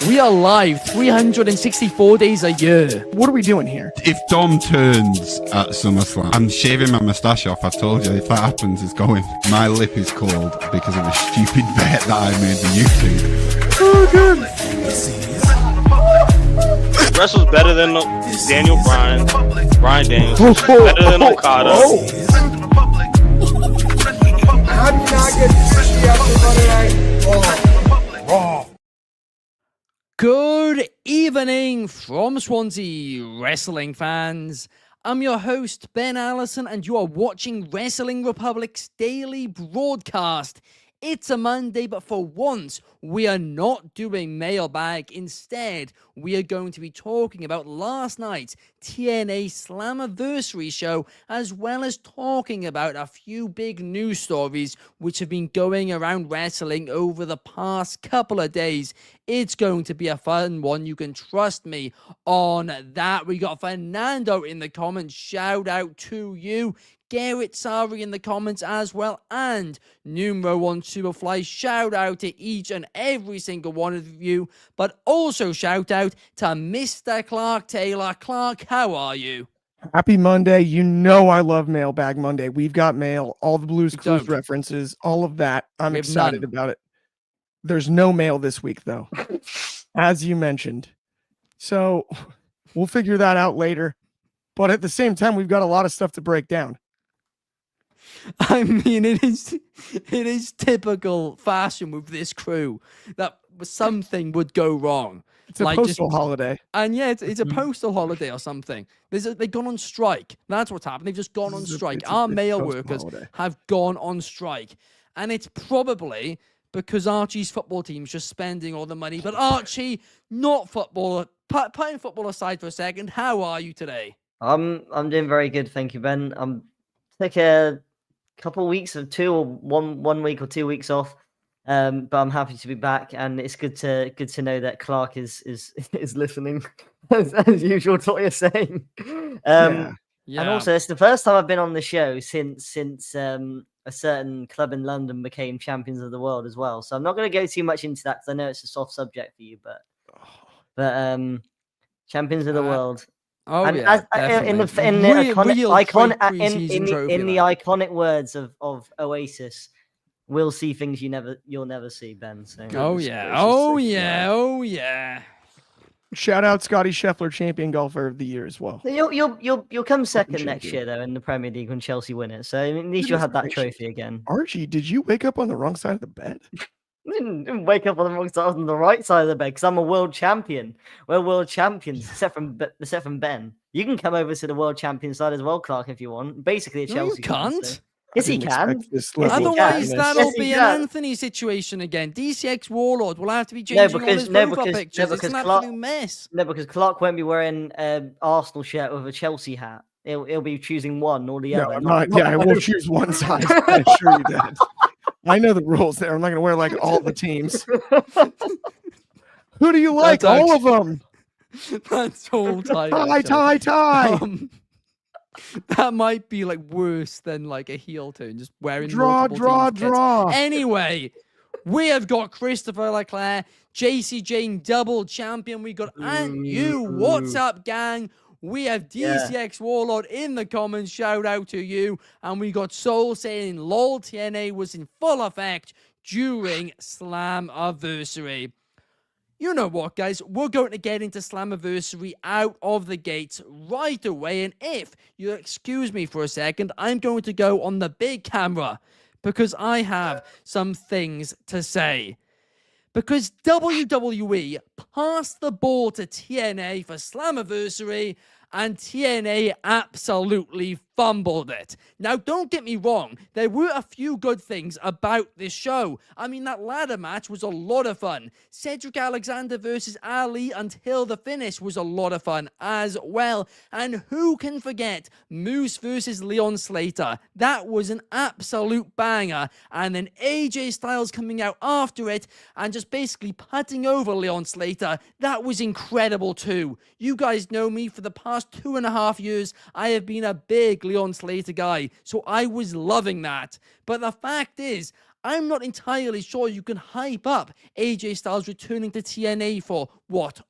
We are live 364 days a year. What are we doing here? If Dom turns at SummerSlam, I'm shaving my moustache off. I've told you, if that happens, it's going. My lip is cold because of a stupid bet that I made with YouTube. Oh, good. Wrestle's better than Daniel Bryan, Bryan Daniels, better than Okada. How do you not get 50 after Monday Night Raw? Good evening from Swansea, wrestling fans. I'm your host, Ben Allison, and you are watching Wrestling Republic's daily broadcast. It's a Monday, but for once, we are not doing mailbag. Instead, we are going to be talking about last night's TNA Slammiversary show, as well as talking about a few big news stories which have been going around wrestling over the past couple of days. It's going to be a fun one. You can trust me on that. We got Fernando in the comments. Shout out to you. Garrett Sari in the comments as well, and Numero on Superfly. Shout out to each and every single one of you, but also shout out to Mr. Clark Taylor. Clark, how are you? Happy Monday. You know I love Mailbag Monday. We've got mail, all the Blues Clues references, all of that. I'm excited about it. There's no mail this week, though, as you mentioned. So we'll figure that out later. But at the same time, we've got a lot of stuff to break down. I mean, it is typical fashion with this crew that something would go wrong. It's a postal holiday. And yeah, it's a postal holiday or something. They've gone on strike. That's what's happened. They've just gone on strike. Our mail workers have gone on strike. And it's probably because Archie's football team's just spending all the money. But Archie, not football. Putting football aside for a second, how are you today? I'm doing very good, thank you, Ben. I'm take a couple weeks of one week or 2 weeks off, but I'm happy to be back, and it's good to know that Clark is listening as usual to what you're saying. Yeah. And also it's the first time I've been on the show since a certain club in London became champions of the world as well. So I'm not going to go too much into that because I know it's a soft subject for you, but champions of the world. Oh, and yeah, in the iconic words of Oasis, we'll see things you'll never see, Ben. So. Oh yeah. Shout out Scotty Scheffler, champion golfer of the year as well. You'll come second next year though in the Premier League when Chelsea win it. So at least you'll have that trophy again. Archie, did you wake up on the wrong side of the bed? I didn't wake up on the wrong side, on the right side of the bed because I'm a world champion. We're world champions, except from Ben. You can come over to the world champion side as well, Clark, if you want. Basically, a Chelsea. No, you can't. So. Yes, he can. Otherwise, that'll be an Anthony situation again. DCX Warlord will have to be changing all his profile pictures. It's an absolute mess. No, because Clark won't be wearing an Arsenal shirt with a Chelsea hat. He'll be choosing one or the other. I will choose one side. I assure you that. I know the rules there. I'm not going to wear like all the teams. Who do you like? All of them. That's all time. Tie. That might be like worse than like a heel turn, just wearing draw. Anyway, we have got Christopher Leclerc, JC Jane double champion. We got Ant You. What's up, gang? We have DCX Warlord in the comments. Shout out to you. And we got Soul saying LOL TNA was in full effect during Slammiversary. You know what, guys? We're going to get into Slammiversary out of the gates right away. And if you excuse me for a second, I'm going to go on the big camera because I have some things to say. Because WWE passed the ball to TNA for Slammiversary, and TNA absolutely fumbled it. Now, don't get me wrong. There were a few good things about this show. I mean, that ladder match was a lot of fun. Cedric Alexander versus Ali until the finish was a lot of fun as well. And who can forget Moose versus Leon Slater? That was an absolute banger. And then AJ Styles coming out after it and just basically putting over Leon Slater. That was incredible too. You guys know me. For the past 2.5 years, I have been a big Leon Slater guy, so I was loving that. But the fact is, I'm not entirely sure you can hype up AJ Styles returning to TNA for,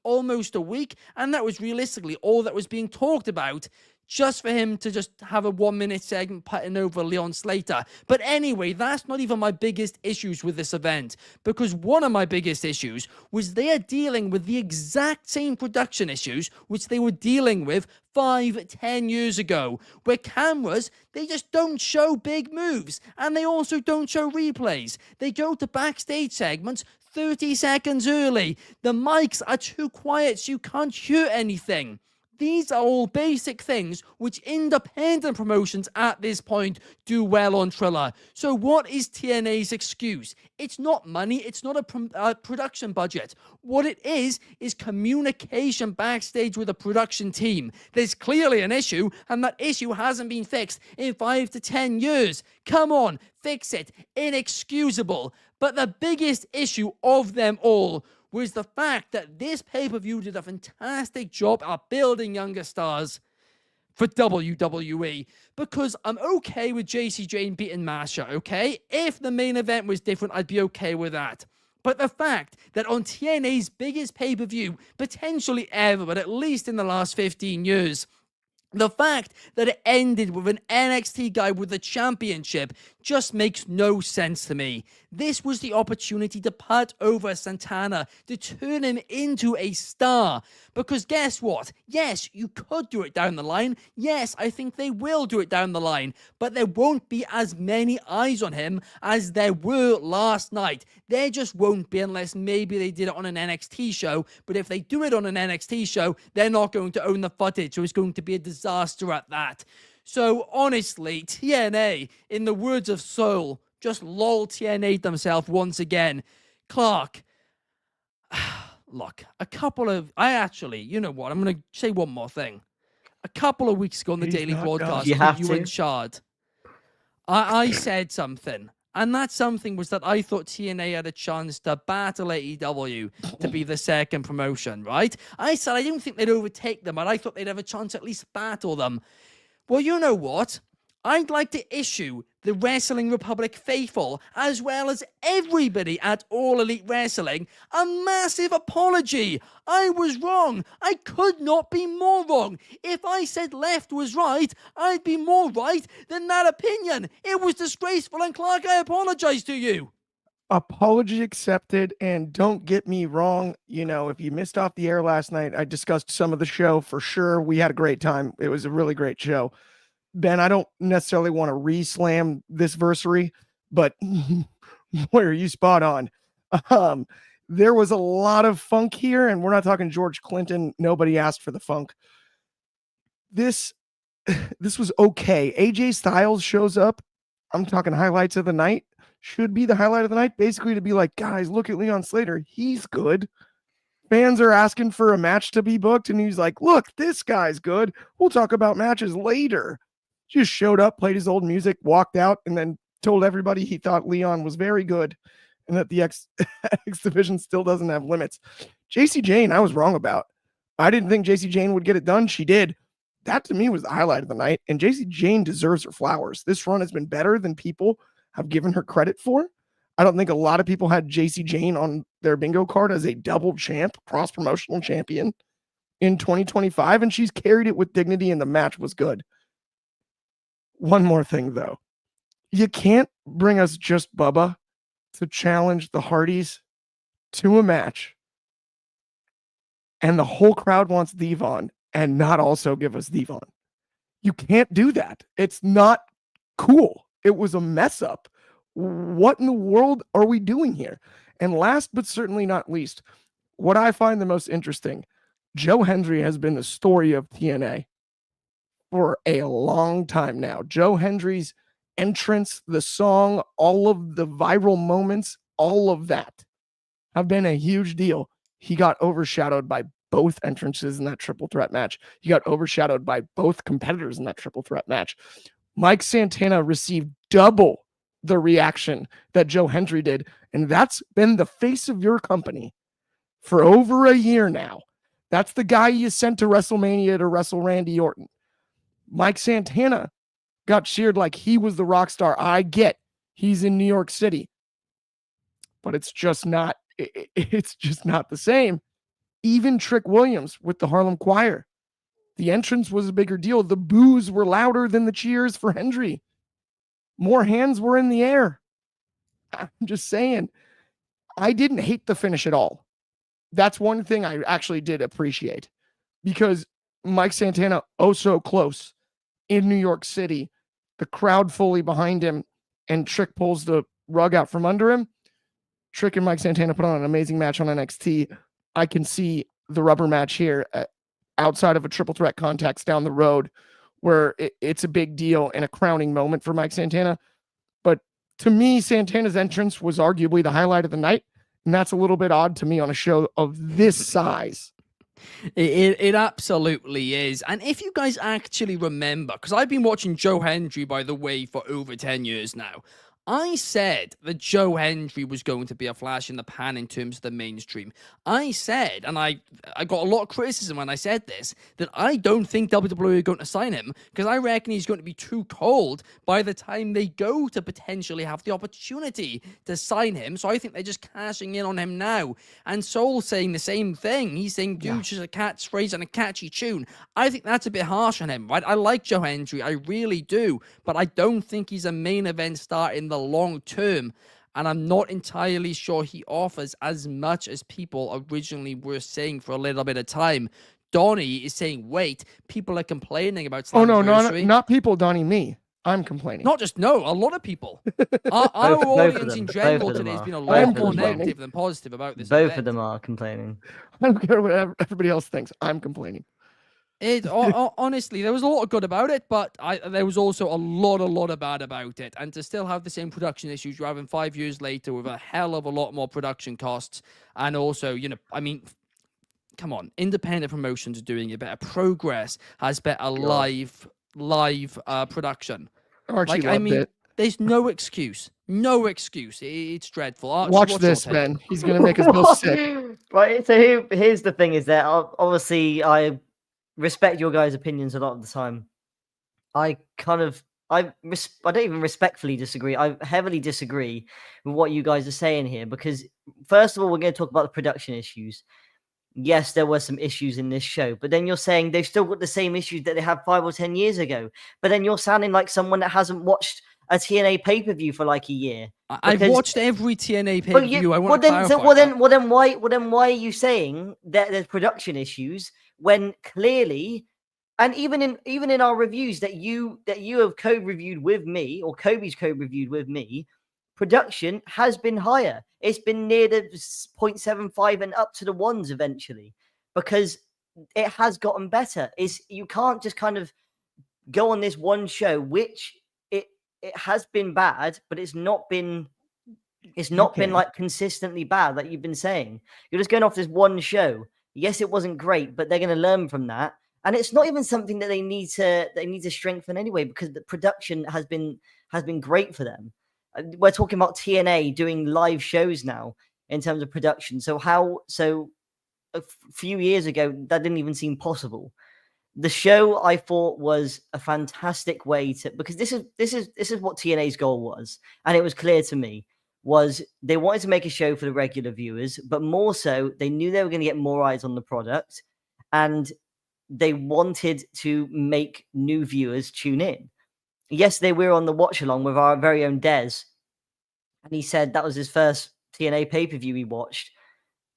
almost a week? And that was realistically all that was being talked about, just for him to just have a 1-minute segment putting over Leon Slater. But anyway, that's not even my biggest issues with this event, because one of my biggest issues was they are dealing with the exact same production issues which they were dealing with 5-10 years ago, where cameras, they just don't show big moves, and they also don't show replays. They go to backstage segments 30 seconds early. The mics are too quiet so you can't hear anything. These are all basic things which independent promotions at this point do well on Triller. So what is TNA's excuse? It's not money. It's not a production budget. What it is communication backstage with a production team. There's clearly an issue, and that issue hasn't been fixed in 5 to 10 years. Come on, fix it. Inexcusable. But the biggest issue of them all was the fact that this pay-per-view did a fantastic job at building younger stars for WWE, because I'm okay with JC Jane beating Masha, okay? If the main event was different, I'd be okay with that. But the fact that on TNA's biggest pay-per-view, potentially ever, but at least in the last 15 years, the fact that it ended with an NXT guy with the championship just makes no sense to me. This was the opportunity to put over Santana, to turn him into a star. Because guess what? Yes, you could do it down the line. Yes, I think they will do it down the line. But there won't be as many eyes on him as there were last night. There just won't be, unless maybe they did it on an NXT show. But if they do it on an NXT show, they're not going to own the footage. So it's going to be a disaster at that. So honestly, TNA, in the words of Soul, just lol TNA'd themselves once again. Clark, look, you know what? I'm going to say one more thing. A couple of weeks ago on the daily broadcast, you and Shard, I said something. And that something was that I thought TNA had a chance to battle AEW to be the second promotion, right? I said I didn't think they'd overtake them, but I thought they'd have a chance to at least battle them. Well, you know what? I'd like to issue the Wrestling Republic faithful, as well as everybody at All Elite Wrestling, a massive apology. I was wrong. I could not be more wrong. If I said left was right, I'd be more right than that opinion. It was disgraceful, and Clark, I apologize to you. Apology accepted, and don't get me wrong, if you missed off the air last night, I discussed some of the show for sure. We had a great time. It was a really great show. Ben, I don't necessarily want to re-slam this versary, but where are you spot on? There was a lot of funk here, and we're not talking George Clinton. Nobody asked for the funk. This was okay. AJ Styles shows up. I'm talking highlights of the night. Should be the highlight of the night, basically to be like, guys, look at Leon Slater. He's good. Fans are asking for a match to be booked, and he's like, look, this guy's good. We'll talk about matches later. Just showed up, played his old music, walked out, and then told everybody he thought Leon was very good and that the X division still doesn't have limits. JC Jane, I was wrong about. I didn't think JC Jane would get it done. She did. That to me was the highlight of the night, and JC Jane deserves her flowers. This run has been better than people have given her credit for. I don't think a lot of people had JC Jane on their bingo card as a double champ, cross-promotional champion in 2025, and she's carried it with dignity, and the match was good. One more thing, though. You can't bring us just Bubba to challenge the Hardys to a match, and the whole crowd wants Devon, and not also give us Devon. You can't do that. It's not cool. It was a mess up. What in the world are we doing here? And last but certainly not least, what I find the most interesting, Joe Hendry has been the story of TNA for a long time now. Joe Hendry's entrance, the song, all of the viral moments, all of that have been a huge deal. He got overshadowed by both entrances in that triple threat match. He got overshadowed by both competitors in that triple threat match. Mike Santana received double the reaction that Joe Hendry did, and that's been the face of your company for over a year now. That's the guy you sent to WrestleMania to wrestle Randy Orton. Mike Santana got cheered like he was the rock star. I get he's in New York City. but it's just not. It's just not the same. Even Trick Williams with the Harlem Choir, the entrance was a bigger deal. The boos were louder than the cheers for Hendry. More hands were in the air. I'm just saying, I didn't hate the finish at all. That's one thing I actually did appreciate, because Mike Santana, oh so close in New York City, the crowd fully behind him, and Trick pulls the rug out from under him. Trick and Mike Santana put on an amazing match on NXT. I can see the rubber match here outside of a triple threat context down the road, where it's a big deal and a crowning moment for Mike Santana. But to me, Santana's entrance was arguably the highlight of the night. And that's a little bit odd to me on a show of this size. It absolutely is. And if you guys actually remember, because I've been watching Joe Hendry, by the way, for over 10 years now, I said that Joe Hendry was going to be a flash in the pan in terms of the mainstream. I said, and I got a lot of criticism when I said this, that I don't think WWE are going to sign him, because I reckon he's going to be too cold by the time they go to potentially have the opportunity to sign him. So I think they're just cashing in on him now. And Soul's saying the same thing. He's saying, dude, just a catchphrase and a catchy tune. I think that's a bit harsh on him, right? I like Joe Hendry, I really do, but I don't think he's a main event star in the long term, and I'm not entirely sure he offers as much as people originally were saying for a little bit of time. Donnie is saying, wait, people are complaining about Slammiversary. Oh, no, not people, Donnie, me. I'm complaining. Not just, no, a lot of people. Our audience in general today has been a lot more negative than positive about this Both event. of them are complaining. I don't care what everybody else thinks. I'm complaining. Honestly, there was a lot of good about it, but there was also a lot of bad about it. And to still have the same production issues you're having 5 years later with a hell of a lot more production costs, and also, you know, I mean, come on, independent promotions are doing it better. Progress has better live production. Archie loved it. There's no excuse. No excuse. It's dreadful. Archie, watch this, Ben. He's going to make us both sick. Right, so here's the thing is that obviously I respect your guys' opinions a lot of the time. I don't even respectfully disagree. I heavily disagree with what you guys are saying here, because first of all, we're going to talk about the production issues. Yes, there were some issues in this show, but then you're saying they've still got the same issues that they had 5 or 10 years ago. But then you're sounding like someone that hasn't watched a TNA pay-per-view for like a year. I've watched every TNA pay-per-view. Well, then why are you saying that there's production issues when clearly, and even in our reviews that you have co-reviewed with me, or Kobe's co-reviewed with me, production has been higher. It's been near the 0.75 and up to the ones eventually, because it has gotten better. You can't just kind of go on this one show, which it has been bad, but it's not been like consistently bad like you've been saying. You're just going off this one show. Yes, it wasn't great, but they're going to learn from that. And it's not even something that they need to strengthen anyway, because the production has been great for them. We're talking about TNA doing live shows now in terms of production. So a few years ago, that didn't even seem possible. The show, I thought, was a fantastic way to, because this is what TNA's goal was, and it was clear to me, was they wanted to make a show for the regular viewers, but more so, they knew they were going to get more eyes on the product, and they wanted to make new viewers tune in. Yesterday, we were on the watch along with our very own Dez, and he said that was his first TNA pay-per-view he watched,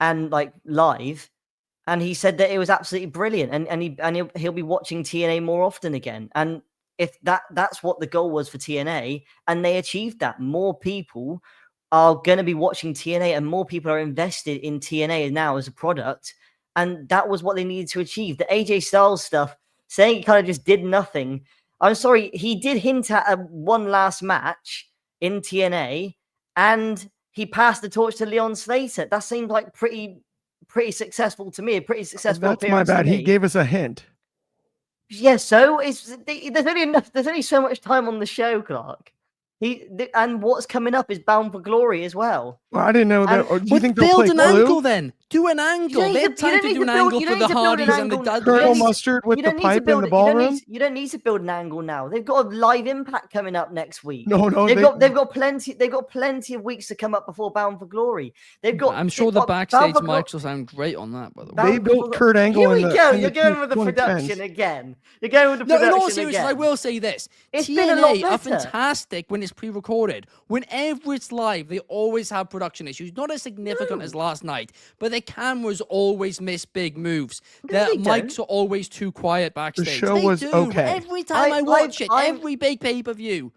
and like live. And he said that it was absolutely brilliant, and he'll be watching TNA more often again. And if that's what the goal was for TNA, and they achieved that, more people are going to be watching TNA, and more people are invested in TNA now as a product. And that was what they needed to achieve. The AJ Styles stuff, saying he kind of just did nothing. I'm sorry, he did hint at a one last match in TNA, and he passed the torch to Leon Slater. That seemed like pretty successful to me. A pretty successful. That's my bad. He gave us a hint. Yeah, so there's only so much time on the show, Clark. And what's coming up is Bound for Glory as well. Well, I didn't know that. Or do you think they'll build play an Clue? angle then? Do an angle. They have time to do an angle for the Hardys and the Dudleys. Colonel Mustard with the pipe in the ballroom. You don't need to build an angle now. They've got a live Impact coming up next week. No, they've got plenty of weeks to come up before Bound for Glory. I'm sure the backstage mics will sound great on that. By the way, they built Kurt Angle. Here we go. You're going with the production again. You're going with the production in all seriousness, I will say this: TNA are fantastic when it's pre-recorded. Whenever it's live, they always have production issues. Not as significant as last night, but their cameras always miss big moves. Their mics are always too quiet backstage. The show was okay. Every time I watch it, every big pay-per-view.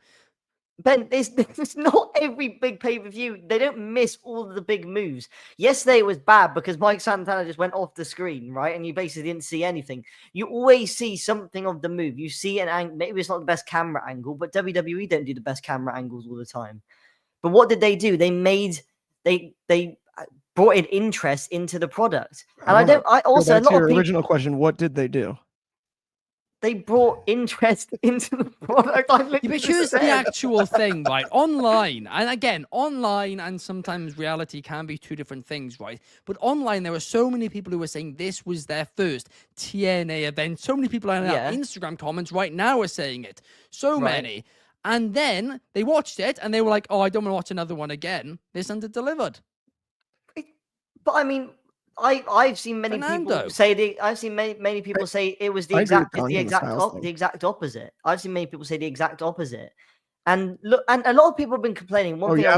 Ben, it's not every big pay-per-view. They don't miss all of the big moves. Yesterday it was bad because Mike Santana just went off the screen, right? And you basically didn't see anything. You always see something of the move. You see an angle. Maybe it's not the best camera angle, but WWE don't do the best camera angles all the time. But what did they do? They brought in interest into the product. And original question, what did they do? They brought interest into the product. But here's the actual thing, right? Online and sometimes reality can be two different things, right? But online, there were so many people who were saying this was their first TNA event. So many people in our Instagram comments right now are saying it. So many. And then they watched it and they were like, oh, I don't want to watch another one again. This under-delivered. But I mean, I've seen many people say many people say it was the exact opposite. I've seen many people say the exact opposite. And look, and a lot of people have been complaining. One thing I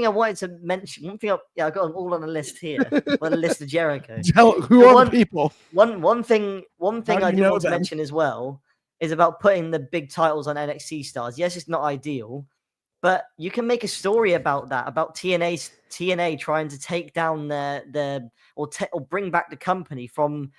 wanted to mention. I got them all on a list here. On a list of Jericho. Who are the people? One thing I do want to mention as well is about putting the big titles on NXT stars. Yes, it's not ideal, but you can make a story about that, about TNA trying to take down or bring back the company from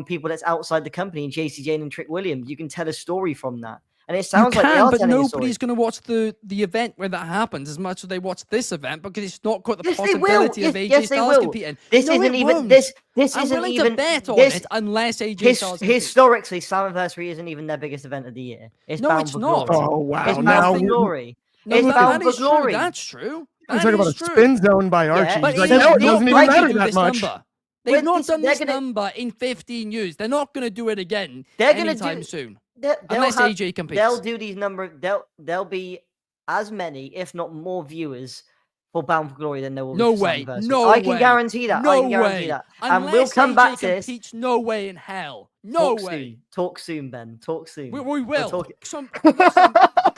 people that's outside the company, and JC Jane and Trick Williams. You can tell a story from that. And it sounds like they are but nobody's going to watch the event where that happens as much as they watch this event because it's not got the possibility of AJ Styles competing. This isn't even to bet on it unless AJ Styles historically, Slammiversary isn't even their biggest event of the year. It's Bound for not. Glory. Oh wow! It's Bound for Glory. It's Bound for Glory. That's true. We're talking about a spin zone by Archie. But it doesn't even matter that much. They've not done this number in 15 years. They're not going to do it again anytime soon. Unless AJ competes. They'll do these numbers. There'll be as many, if not more, viewers for Bound for Glory than there will be for Slammiversary. I can guarantee that. I can guarantee that. And we'll come back to this. No way in hell. No way. Talk soon, Ben. Talk soon. We will.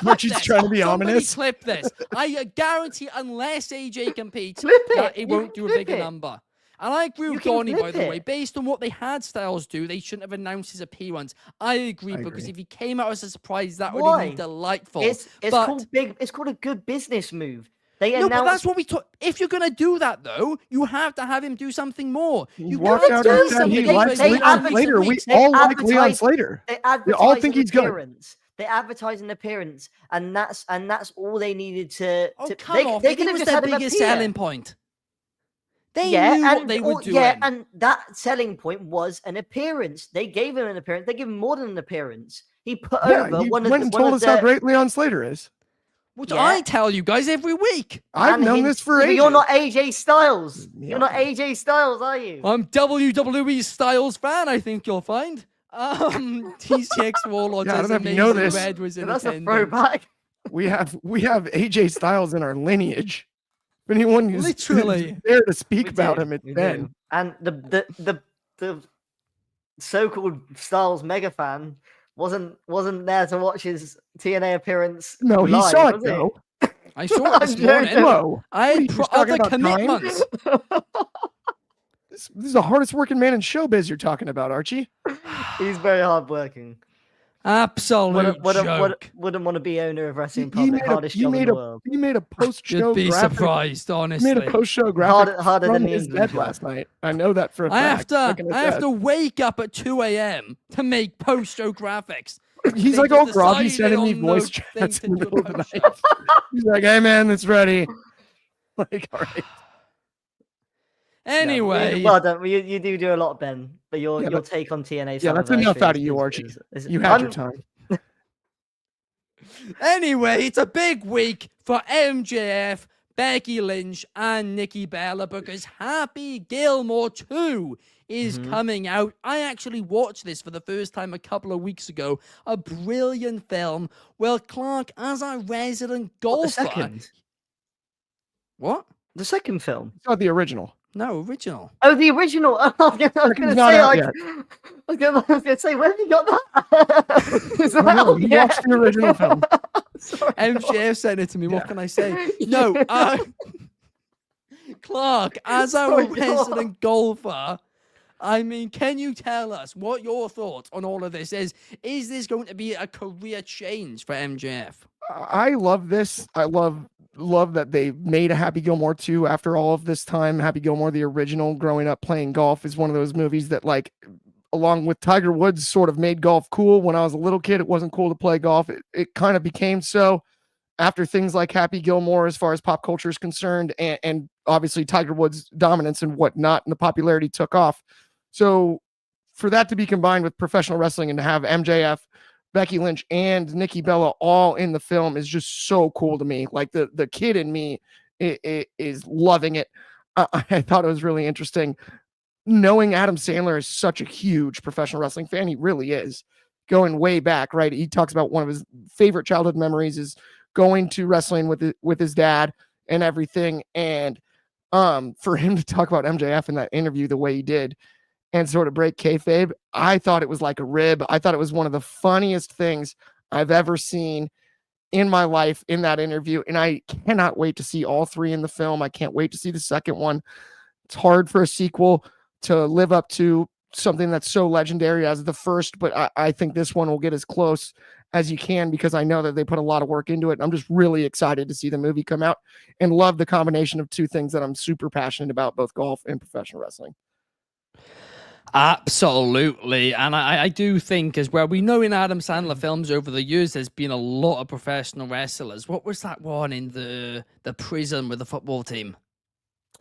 Archie's trying to be ominous. Clip this. I guarantee unless AJ competes, it won't do a bigger number. And I agree with Donnie, by the way. Based on what they had Styles do, they shouldn't have announced his appearance. I agree because if he came out as a surprise, that would have been delightful. It's called big. It's called a good business move. But that's what we talk. If you're gonna do that, though, you have to have him do something more. You walked out and said he likes Leon Slater. We all like Leon Slater. They all think he's good. They advertise an appearance, and that's all they needed to. Come on, they was their biggest selling point. They knew what they were doing. Yeah, and that selling point was an appearance. They gave him an appearance. They gave him more than an appearance. He put over one of the. Told us how great Leon Slater is. Which I tell you guys every week. I've known this for ages. You're not AJ Styles. You're not AJ Styles, are you? I'm WWE Styles fan, I think you'll find. TCX Warlord says Amazing Red was in attendance. That's a throwback. We have AJ Styles in our lineage. If anyone is literally there to speak about him, it's Ben. And the so-called Styles mega fan wasn't there to watch his TNA appearance. No, he saw it though. I saw it this morning. Whoa. I had other commitments. This is the hardest working man in showbiz you're talking about, Archie. He's very hardworking. Absolute joke. Wouldn't want to be owner of Wrestling Public. Hardest job in the world. You made a post-show graphic. You'd be surprised, honestly. You made a post-show graphic harder than his bed last night. I know that for a fact. I have to wake up at 2 a.m. to make post-show graphics. He's like, oh, Robbie's sending me voice chats in the middle of the night. He's like, hey, man, it's ready. Like, all right. Anyway. Well done. You do a lot, Ben. But your take on TNA. Yeah, that's enough out of you, Archie. You had your time. Anyway, it's a big week for MJF. Becky Lynch and Nikki Bella, because Happy Gilmore 2 is coming out. I actually watched this for the first time a couple of weeks ago. A brilliant film. Well, Clark, as a resident golfer... What? The second film? It's not the original. No, original. Oh, the original. I was going to say, where have you got that? Is that No, you watched the original film. MJF sent it to me. What can I say? No, Clark, as our resident golfer, I mean, can you tell us what your thoughts on all of this is? Is this going to be a career change for MJF? I love this. I love that they made a Happy Gilmore 2 after all of this time. Happy Gilmore, the original, growing up playing golf, is one of those movies that, like, along with Tiger Woods, sort of made golf cool. When I was a little kid, it wasn't cool to play golf. It kind of became so after things like Happy Gilmore, as far as pop culture is concerned, and obviously Tiger Woods' dominance and whatnot, and the popularity took off. So for that to be combined with professional wrestling and to have MJF, Becky Lynch, and Nikki Bella all in the film is just so cool to me. Like, the kid in me is loving it. I thought it was really interesting. Knowing Adam Sandler is such a huge professional wrestling fan, he really is, going way back, right? He talks about one of his favorite childhood memories is going to wrestling with his dad and everything. And for him to talk about MJF in that interview the way he did and sort of break kayfabe, I thought it was like a rib. I thought it was one of the funniest things I've ever seen in my life in that interview. And I cannot wait to see all three in the film. I can't wait to see the second one. It's hard for a sequel to live up to something that's so legendary as the first, but I think this one will get as close as you can, because I know that they put a lot of work into it. I'm just really excited to see the movie come out and love the combination of two things that I'm super passionate about, both golf and professional wrestling. Absolutely. And I do think as well, we know in Adam Sandler films over the years, there's been a lot of professional wrestlers. What was that one in the prison with the football team?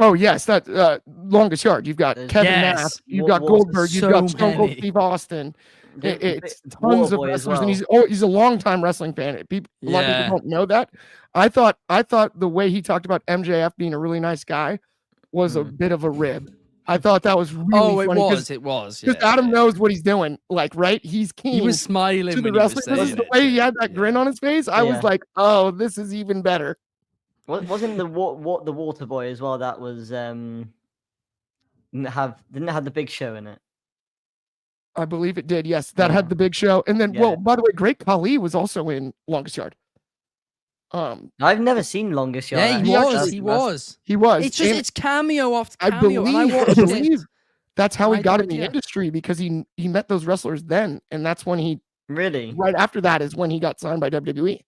Oh, yes, that Longest Yard. You've got Kevin Nash, you've got Goldberg, you've got Stone Cold Steve Austin. It's tons of wrestlers, and he's a longtime wrestling fan. A lot of people don't know that. I thought the way he talked about MJF being a really nice guy was a bit of a rib. I thought that was really funny. It was. Because Adam knows what he's doing. Like, right? He's keen. He was smiling to the when wrestling. he was saying the way he had that grin on his face, I was like, oh, this is even better. Wasn't the Water Boy as well? That was didn't it have the Big Show in it? I believe it did. Yes, that had the Big Show. And then, well, by the way, Great Khali was also in Longest Yard. I've never seen Longest Yard. Yeah, he was. It's cameo after cameo. I believe that's how he got in the industry, because he met those wrestlers then, and that's when he right after that is when he got signed by WWE,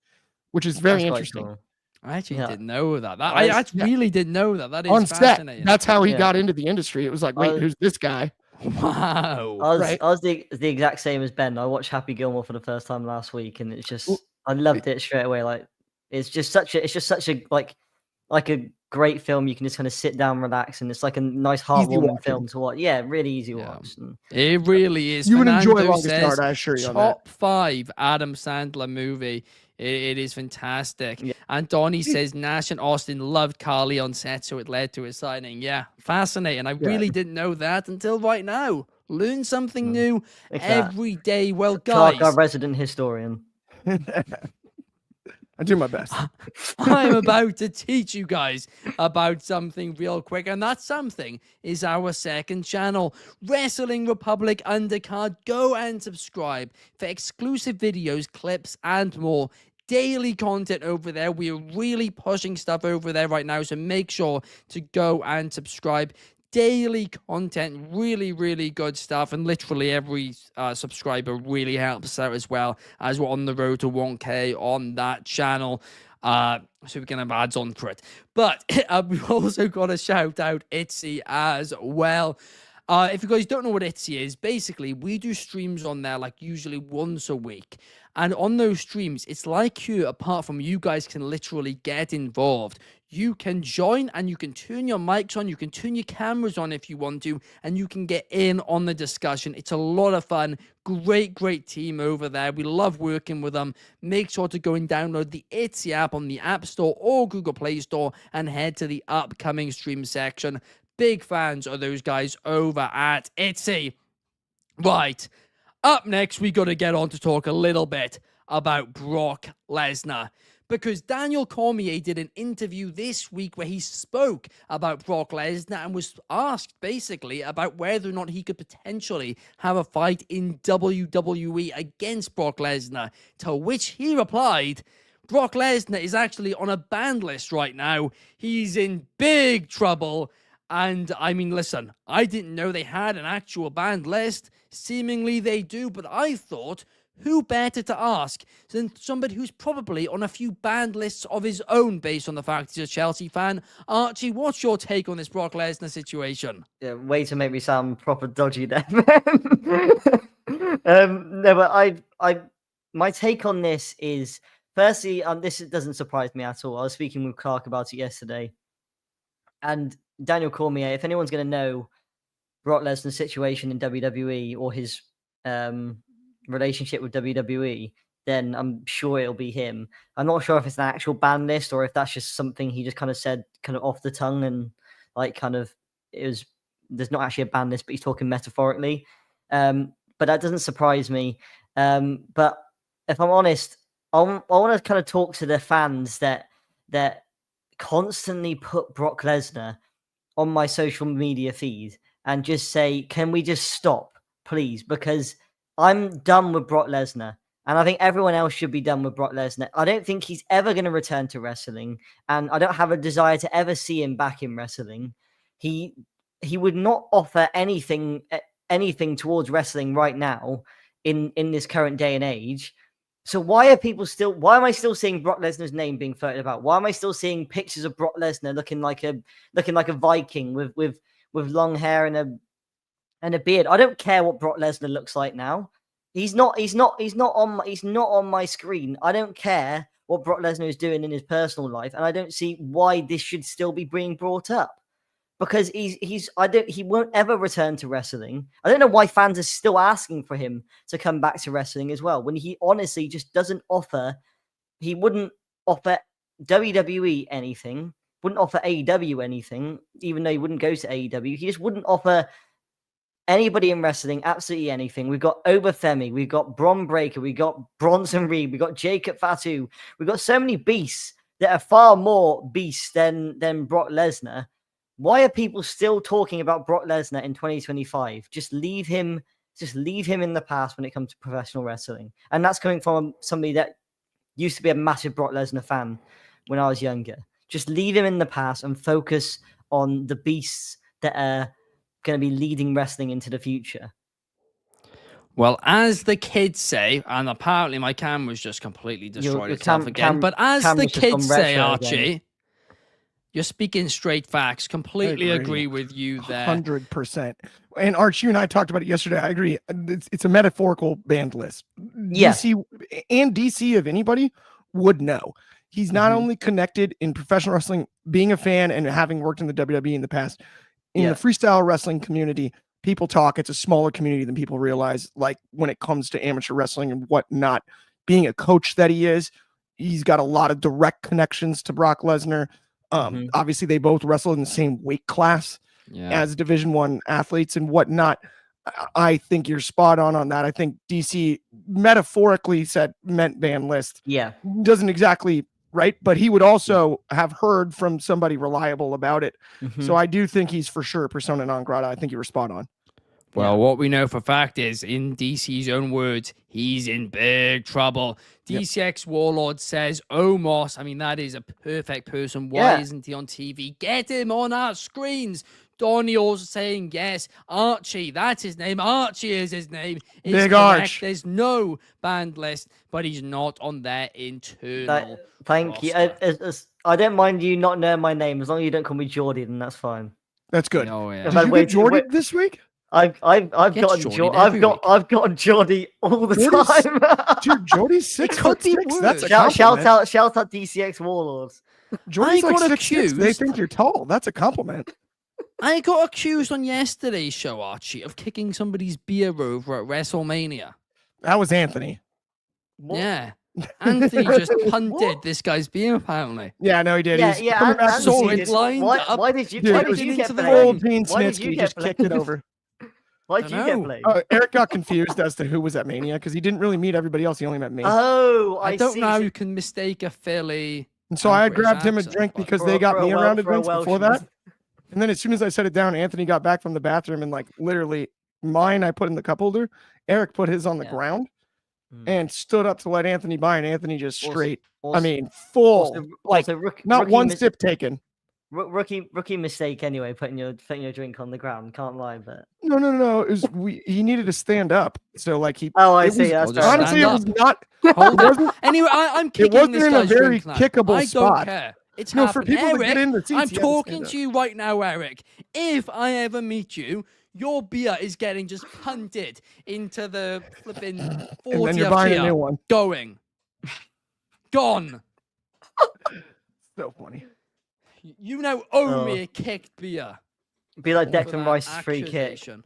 which is very interesting. Cool. I actually didn't know that. I really didn't know that. That is on fascinating. Set. That's how he got into the industry. It was like, wait, who's this guy? Wow. I was the exact same as Ben. I watched Happy Gilmore for the first time last week, and it's just I loved it straight away. Like, it's just such a like a great film. You can just kind of sit down, relax, and it's like a nice heartwarming film to watch. Yeah, really easy watch. And it really is. You would enjoy Longest Yard, I assure you. Top 5 Adam Sandler movie. It is fantastic. Yeah. And Donnie says Nash and Austin loved Carly on set, so it led to his signing. Yeah, fascinating. I really didn't know that until right now. Learn something new every day. Well, guys, Clark, our resident historian. I do my best. I'm about to teach you guys about something real quick, and that something is our second channel, Wrestling Republic Undercard. Go and subscribe for exclusive videos, clips, and more. Daily content over there. We are really pushing stuff over there right now, so make sure to go and subscribe. Daily content, really, really good stuff, and literally every subscriber really helps out, as well as we're on the road to 1K on that channel, so we can have ads on for it. But we've also got to shout out Itsy as well. If you guys don't know what Itsy is, basically we do streams on there like usually once a week, and on those streams it's like you, apart from you guys can literally get involved. you can join and you can turn your mics on, you can turn your cameras on if you want to, and you can get in on the discussion. It's a lot of fun. Great team over there. We love working with them. Make sure to go and download the Etsy app on the App Store or Google Play Store and head to the upcoming stream section. Big fans of those guys over at Etsy. Right, up next, we got to get on to talk a little bit about Brock Lesnar, because Daniel Cormier did an interview this week where he spoke about Brock Lesnar and was asked basically about whether or not he could potentially have a fight in WWE against Brock Lesnar, to which he replied, Brock Lesnar is actually on a banned list right now. He's in big trouble. And I mean, listen, I didn't know they had an actual banned list. Seemingly they do, but I thought, who better to ask than somebody who's probably on a few banned lists of his own based on the fact he's a Chelsea fan. Archie, what's your take on this Brock Lesnar situation? Yeah, way to make me sound proper dodgy there, man. No, but my take on this is, firstly, this doesn't surprise me at all. I was speaking with Clark about it yesterday. And Daniel Cormier, if anyone's going to know Brock Lesnar's situation in WWE or his relationship with WWE, then I'm sure it'll be him. I'm not sure if it's an actual ban list or if that's just something he just kind of said kind of off the tongue and like kind of there's not actually a ban list, but he's talking metaphorically. But that doesn't surprise me. But if I'm honest, I want to kind of talk to the fans that constantly put Brock Lesnar on my social media feed and just say, can we just stop, please? Because I'm done with Brock Lesnar. And I think everyone else should be done with Brock Lesnar. I don't think he's ever going to return to wrestling. And I don't have a desire to ever see him back in wrestling. He would not offer anything towards wrestling right now in this current day and age. So why am I still seeing Brock Lesnar's name being floated about? Why am I still seeing pictures of Brock Lesnar looking like a Viking with long hair and a beard? I don't care what Brock Lesnar looks like now. He's not on my screen. I don't care what Brock Lesnar is doing in his personal life, and I don't see why this should still be being brought up. Because he won't ever return to wrestling. I don't know why fans are still asking for him to come back to wrestling as well, when he honestly just doesn't offer. He wouldn't offer WWE anything, wouldn't offer AEW anything, even though he wouldn't go to AEW. He just wouldn't offer anybody in wrestling absolutely anything. We've got Obafemi, we've got Bron Breakker, we've got Bronson Reed, we've got Jacob Fatu. We've got so many beasts that are far more beasts than Brock Lesnar. Why are people still talking about Brock Lesnar in 2025? Just leave him in the past when it comes to professional wrestling. And that's coming from somebody that used to be a massive Brock Lesnar fan when I was younger. Just leave him in the past and focus on the beasts that are going to be leading wrestling into the future. Well, as the kids say, and apparently my camera's just completely destroyed itself again, but as the kids say, Archie, you're speaking straight facts. Completely agree with you there. 100%. And Arch, you and I talked about it yesterday. I agree. It's a metaphorical banned list. Yeah. DC, if anybody, would know. He's not only connected in professional wrestling, being a fan and having worked in the WWE in the past. In the freestyle wrestling community, people talk. It's a smaller community than people realize, like when it comes to amateur wrestling and whatnot. Being a coach that he is, he's got a lot of direct connections to Brock Lesnar. Obviously they both wrestle in the same weight class as Division I athletes and whatnot. I think you're spot on that. I think DC metaphorically meant ban list. Yeah. Doesn't exactly right, but he would also have heard from somebody reliable about it. So I do think he's for sure persona non grata. I think you were spot on. Well, what we know for fact is, in DC's own words, he's in big trouble. DCX Warlord says, Omos, I mean, that is a perfect person. Why isn't he on TV? Get him on our screens. Donnie also saying, yes, Archie, that's his name. Archie is his name. It's Big correct. Arch. There's no banned list, but he's not on their internal Thank you. I don't mind you not knowing my name. As long as you don't call me Geordie, then that's fine. That's good. Oh, yeah. Did you get Geordie this week? I've gotten Geordie all the time. Dude, Geordie's 6'6". That's a shout out DCX Warlords. Jordy's like got 6'6". They accused. think you're tall. That's a compliment. I got accused on yesterday's show, Archie, of kicking somebody's beer over at WrestleMania. That was Anthony. What? Yeah. Anthony just punted this guy's beer, apparently. Yeah, no, he did. Yeah, He's yeah. coming back Anthony from did. Seeds. Lined up. Why did you? Dude, Why it did was you get into the blamed? Old Gene Why did Snitsky you just get kicked it blamed? over. Why did you Dunno. get blamed? Eric got confused as to who was at Mania because he didn't really meet everybody else. He only met me. Oh, I don't see. know how So- you can mistake a Philly. And so I had British grabbed him a accent, drink but- because for they a- got for a me Wel- around a for a drink before Welshman. that. And then as soon as I set it down, Anthony got back from the bathroom and like literally mine I put in the cup holder. Eric put his on the Yeah. ground Mm. and stood up to let Anthony by, and Anthony just Also- straight. also- I mean, full, also, like also not one sip taken. Rookie mistake anyway. Putting your drink on the ground. Can't lie, but No. It was he needed to stand up. So like he. oh, I it see. was- That's Well, fair just honestly, enough. it stand was not. Hold It on. wasn't. Anyway, I'm kicking wasn't this in a guy's very drink now. kickable I don't spot. care. It's No, for happened. people to Eric, get in the seats, I'm you have to talking stand to you right now, Eric. If I ever meet you, your beer is getting just punted into the flipping 40th And then you're buying a tier. new one. Going. Gone. So funny. You now owe Oh. me a kicked beer. Be like for Declan that Rice's free kick, accusation.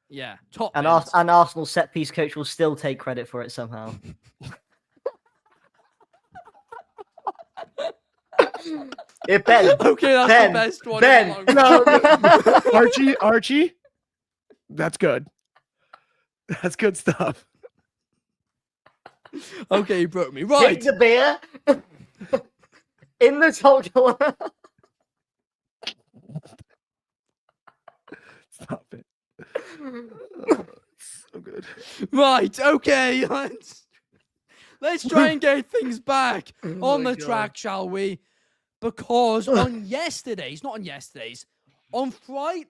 Yeah, top and bins. Arsenal set piece coach will still take credit for it somehow. Yeah, Ben. Okay, that's Ben, the best one. Ben. in a long time. Archie, that's good. That's good stuff. Okay, you broke me. Take Right. the beer in the top corner. Stop it. Oh, it's so good. Right, okay. Let's try and get things back on my the God. track, shall we? Because on Friday,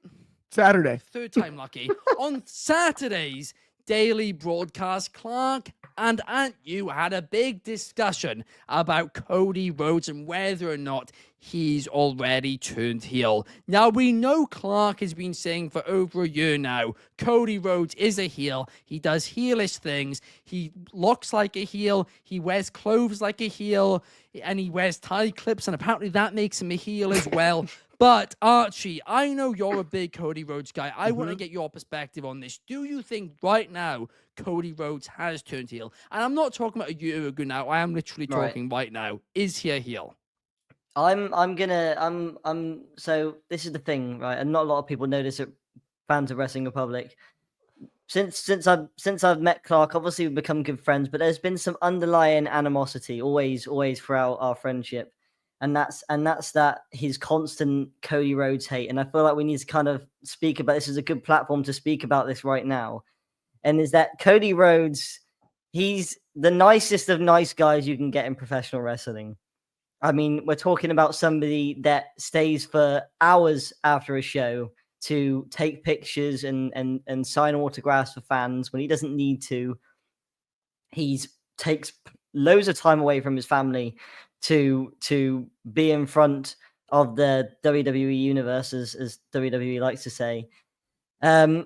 Saturday. third time lucky, on Saturday's daily broadcast, Clark and Aunt You had a big discussion about Cody Rhodes and whether or not he's already turned heel. Now, we know Clark has been saying for over a year now, Cody Rhodes is a heel. He does heelish things. He looks like a heel. He wears clothes like a heel. And he wears tie clips. And apparently that makes him a heel as well. But Archie, I know you're a big Cody Rhodes guy. I want to get your perspective on this. Do you think right now Cody Rhodes has turned heel? And I'm not talking about a year ago now. I am literally Right. talking right now. Is he a heel? So this is the thing, right? And not a lot of people know this at fans of Wrestling Republic. Since I've met Clark, obviously we've become good friends, but there's been some underlying animosity always throughout our friendship. And that's that his constant Cody Rhodes hate. And I feel like we need to kind of speak about this. Is a good platform to speak about this right now. And is that Cody Rhodes, he's the nicest of nice guys you can get in professional wrestling. I mean, we're talking about somebody that stays for hours after a show to take pictures and sign autographs for fans when he doesn't need to. He takes loads of time away from his family to be in front of the WWE universe, as WWE likes to say. And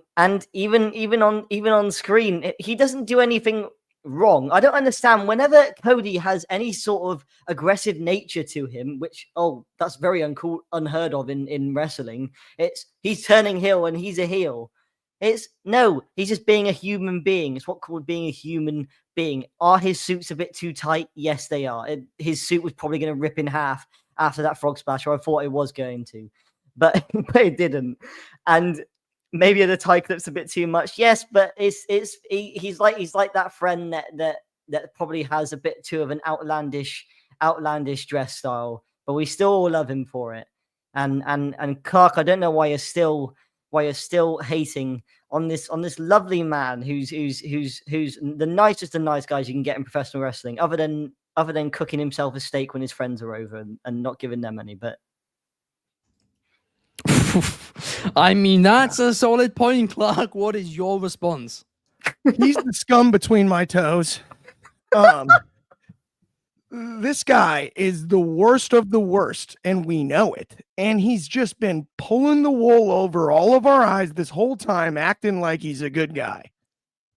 even on screen, he doesn't do anything wrong. I don't understand. Whenever Cody has any sort of aggressive nature to him, which that's very unheard of in wrestling, he's turning heel and he's a heel. He's just being a human being. It's what's called being a human being. Are his suits a bit too tight? Yes, they are. His suit was probably going to rip in half after that frog splash, or I thought it was going to, but it didn't. And maybe the tie clip's a bit too much. Yes, but he's like that friend that probably has a bit too of an outlandish dress style, but we still all love him for it. And Clark, I don't know why you're still hating on this lovely man who's the nicest of nice guys you can get in professional wrestling, other than cooking himself a steak when his friends are over and not giving them any. But I mean, that's a solid point, Clark. What is your response? He's the scum between my toes. This guy is the worst of the worst, and we know it. And he's just been pulling the wool over all of our eyes this whole time, acting like he's a good guy.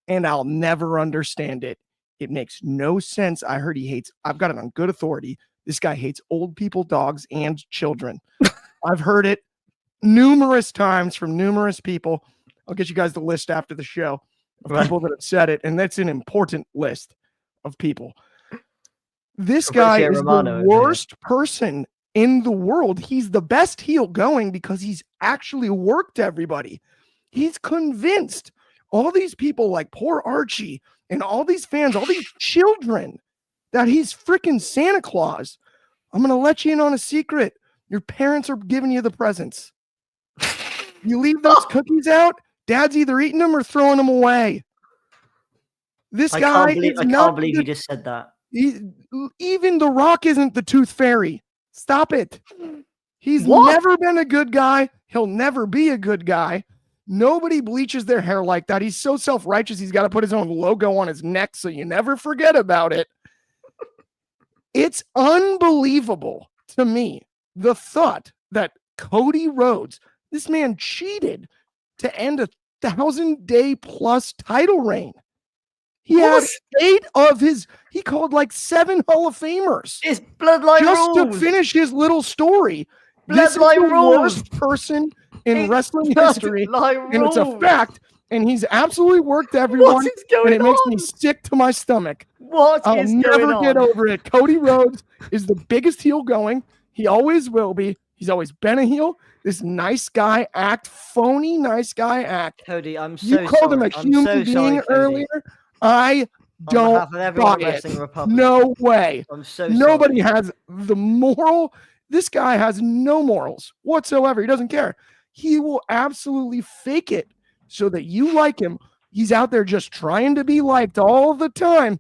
And I'll never understand it. It makes no sense. I heard he hates, I've got it on good authority, This guy hates old people, dogs, and children. I've heard it numerous times from numerous people. I'll get you guys the list after the show of people that have said it, and that's an important list of people. This guy is the worst person in the world. He's the best heel going because he's actually worked everybody. He's convinced all these people like poor Archie and all these fans, all these children, that he's freaking Santa Claus. I'm going to let you in on a secret. Your parents are giving you the presents. You leave those cookies out, Dad's either eating them or throwing them away. This guy I can't believe you just said that. Even The Rock isn't the Tooth Fairy. Stop it. He's never been a good guy. He'll never be a good guy. Nobody bleaches their hair like that. He's so self-righteous, he's got to put his own logo on his neck so you never forget about it. It's unbelievable to me, the thought that Cody Rhodes, this man cheated to end a 1,000-day plus title reign. He had 8 of his, he called like 7 Hall of Famers. It's bloodline just rules. To finish his little story. This is Bloodline the rules. worst person in wrestling history. And it's a rules. fact. And he's absolutely worked everyone. What is going and it makes on? me sick to my stomach. I'll never get over it. Cody Rhodes is the biggest heel going. He always will be. He's always been a heel. This nice guy act, phony nice guy act. Cody, I'm so You called him a I'm human so being sorry, earlier. I don't buy it. No way. I'm so Nobody sorry. has the moral. This guy has no morals whatsoever. He doesn't care. He will absolutely fake it so that you like him. He's out there just trying to be liked all the time.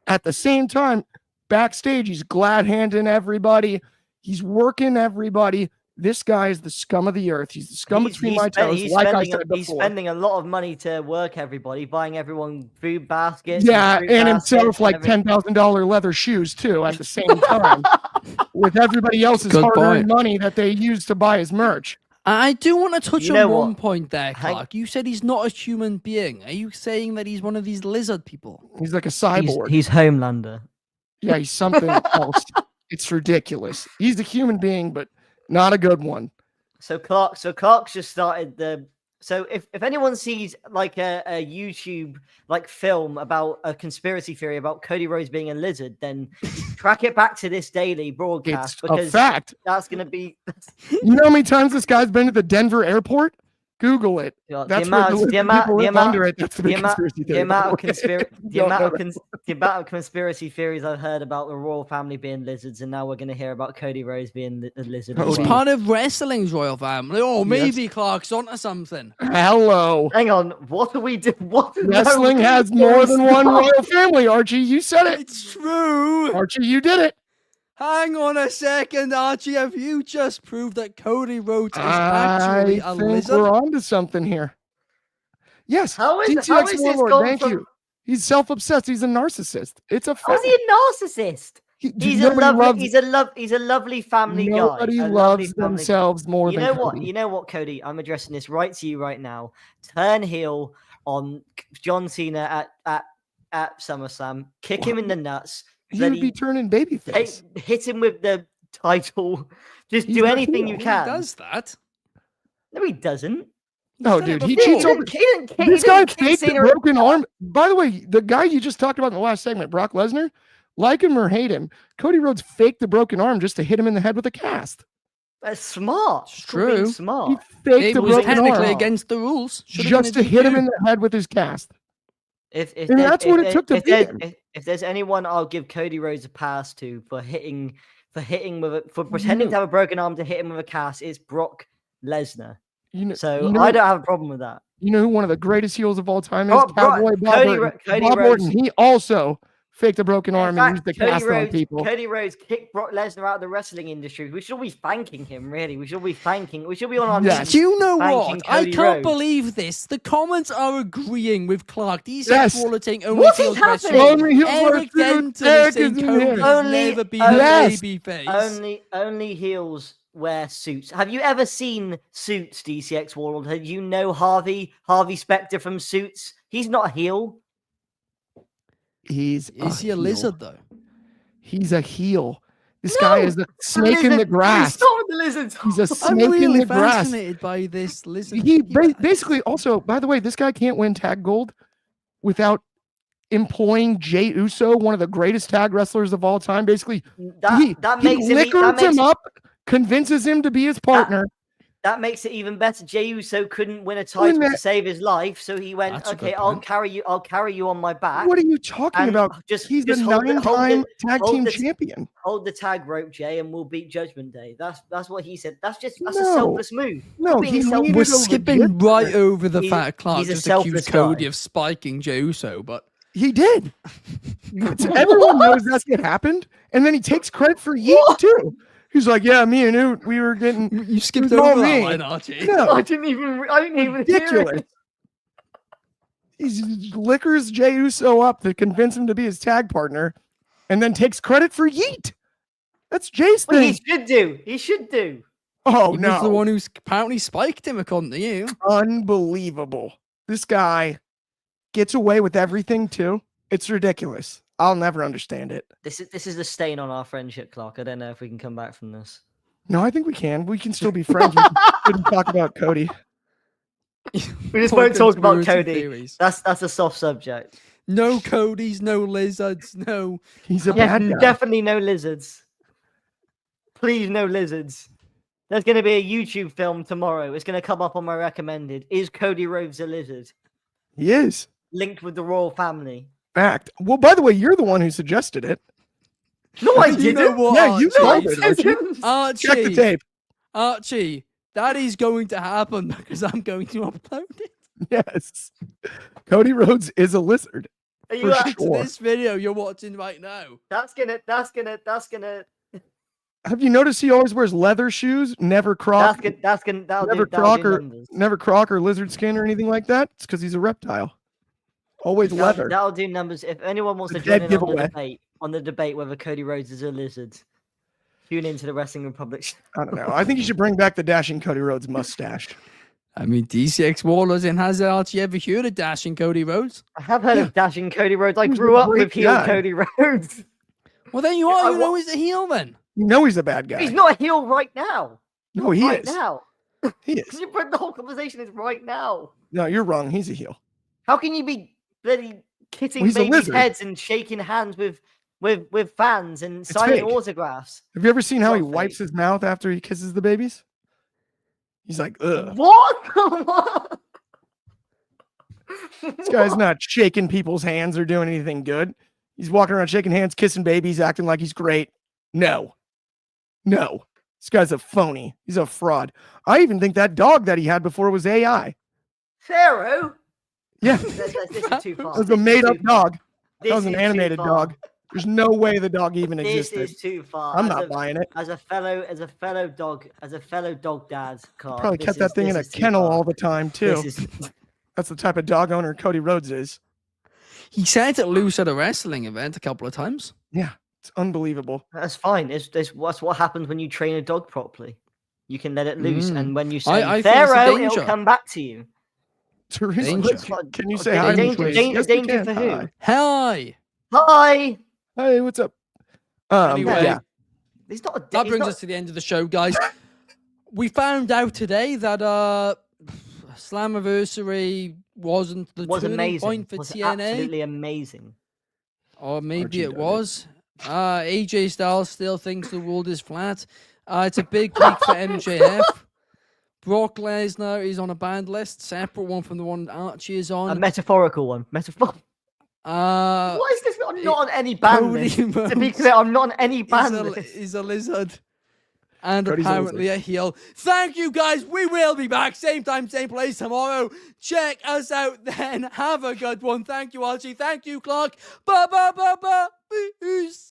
At the same time, backstage, he's glad-handing everybody. He's working everybody. This guy is the scum of the earth. He's the scum between my toes, like I said before. He's spending a lot of money to work everybody, buying everyone food baskets. Yeah, and himself like $10,000 leather shoes, too, at the same time. With everybody else's hard-earned money that they use to buy his merch. I do want to touch on one point there, Clark. You said he's not a human being. Are you saying that he's one of these lizard people? He's like a cyborg. He's Homelander. Yeah, he's something else. It's ridiculous. He's a human being, but not a good one. So Clark's just started the. So if anyone sees like a YouTube like film about a conspiracy theory about Cody Rhodes being a lizard, then track it back to this daily broadcast It's because a fact. That's gonna be. You know how many times this guy's been to the Denver airport? Google it. That's the amount of conspiracy theories I've heard about the royal family being lizards, and now we're going to hear about Cody Rhodes being a lizard. It's part of wrestling's royal family. Oh, maybe Clark's onto something. Hello. Hang on. What are we doing? Wrestling has more than one royal family, Archie. You said it. It's true. Archie, you did it. Hang on a second, Archie. Have you just proved that Cody Rhodes is actually a lizard? We're on to something here. Yes. How is this Warlord, thank you. He's self-obsessed. He's a narcissist. It's a fact. How is he a narcissist? He's a lovely family guy. Nobody loves themselves more than Cody. You know what, Cody? I'm addressing this right to you right now. Turn heel on John Cena at SummerSlam. Kick him in the nuts. He would be turning babyface. Hit him with the title. Just do anything you can. He does that. No, he doesn't. No, dude, he cheats over. This guy faked a broken arm. By the way, the guy you just talked about in the last segment, Brock Lesnar, like him or hate him, Cody Rhodes faked the broken arm just to hit him in the head with a cast. That's smart. It's true. Smart. He faked the broken technically arm against the rules. Just to hit him in the head with his cast. And that's what it took to beat him. If there's anyone I'll give Cody Rhodes a pass to for pretending to have a broken arm to hit him with a cast, it's Brock Lesnar. I don't have a problem with that. You know who one of the greatest heels of all time is? Cowboy Bob Orton. He also faked a broken arm and used the cast on people. Cody Rhodes kicked Brock Lesnar out of the wrestling industry. We should be thanking him, really. We should be on our knees. Do you know what? I can't Rhodes. believe this. The comments are agreeing with Clark. These people taking only what heels is happening? Eric Denton is saying Cody's never been a babyface. Only heels wear suits. Have you ever seen Suits, DCX Warlord? Have you know Harvey Specter from Suits? He's not a heel. Is he a lizard though? He's a heel. This guy is a snake in the grass. Stop with the lizards. He's a I'm snake in really the grass. fascinated by this lizard. He basically also, by the way, this guy can't win tag gold without employing Jey Uso, one of the greatest tag wrestlers of all time. Basically, he liquors him up, convinces him to be his partner. That makes it even better. Jey Uso couldn't win a title to save his life, so he went, "Okay, I'll carry you on my back." What are you talking about? He's a 9-time tag team champion. Hold the tag rope, Jay, and we'll beat Judgment Day. That's what he said. That's a selfless move. No, we're skipping right over the fact Clark he's a just accused Cody guy. of spiking Jey Uso, but he did. Everyone knows that's what happened, and then he takes credit for Yeet too. He's like, yeah, me and Oot, we were getting. You skipped over that line, Archie. No, I didn't even ridiculous. He liquors Jey Uso up to convince him to be his tag partner, and then takes credit for Yeet. That's Jay's thing. He should do. Oh he no, was the one who's apparently spiked him, according to you. Unbelievable. This guy gets away with everything too. It's ridiculous. I'll never understand it. This is the stain on our friendship, Clark. I don't know if we can come back from this. No, I think we can. We can still be friends. We shouldn't talk about Cody. We just won't talk about Cody. Theories. That's a soft subject. No Codys, no lizards, no. He's a bad guy. Definitely no lizards. Please, no lizards. There's going to be a YouTube film tomorrow. It's going to come up on my recommended. Is Cody Rhodes a lizard? He is. Linked with the royal family. Fact. Well, by the way, you're the one who suggested it. No, I didn't. You know what, yeah, you know it. Archie, check the tape. Archie, that is going to happen because I'm going to upload it. Yes. Cody Rhodes is a lizard. Are you for To this video you're watching right now. That's gonna. Have you noticed he always wears leather shoes? Never croc. Never croc or lizard skin or anything like that. It's because he's a reptile. Always leather. That'll do numbers. If anyone wants to join in on the debate whether Cody Rhodes is a lizard, tune into the Wrestling Republic show. I don't know. I think you should bring back the dashing Cody Rhodes mustache. I mean, DCX Warlords and has Archie ever heard of dashing Cody Rhodes? I have heard of dashing Cody Rhodes. I grew up with heel Cody Rhodes. Well, then you are. You know he's a heel then. You know he's a bad guy. He's not a heel right now. No, he is. Now. He is. You put the whole conversation is right now. No, you're wrong. He's a heel. How can you be bloody kissing babies' heads and shaking hands with fans and signing autographs? Have you ever seen how he wipes his mouth after he kisses the babies? He's like, ugh. What? This guy's not shaking people's hands or doing anything good. He's walking around shaking hands, kissing babies, acting like he's great. No. This guy's a phony. He's a fraud. I even think that dog that he had before was AI. Pharaoh? Yeah. This is too far. That was a made-up dog. That was an animated dog. There's no way the dog even existed. This is too far. I'm not buying it. As a fellow dog dad, Carl, Probably kept that thing in a kennel all the time too. That's the type of dog owner Cody Rhodes is. He set it loose at a wrestling event a couple of times. Yeah, it's unbelievable. That's fine. That's what happens when you train a dog properly. You can let it loose, and when you say Pharaoh, it'll come back to you. Danger. Can you say hi? Danger for who? Hi. Hi. Hey, what's up? Anyway, yeah. That brings us to the end of the show, guys. We found out today that Slammiversary wasn't the turning point for TNA. Absolutely amazing. Or maybe it was. AJ Styles still thinks the world is flat. It's a big week for MJF. Brock Lesnar is on a banned list, separate one from the one Archie is on. A metaphorical one. What is this? I'm not on any band list. To be clear, I'm not on any band list. He's a lizard. And Cody's apparently a heel. Thank you, guys. We will be back. Same time, same place tomorrow. Check us out then. Have a good one. Thank you, Archie. Thank you, Clark. Peace.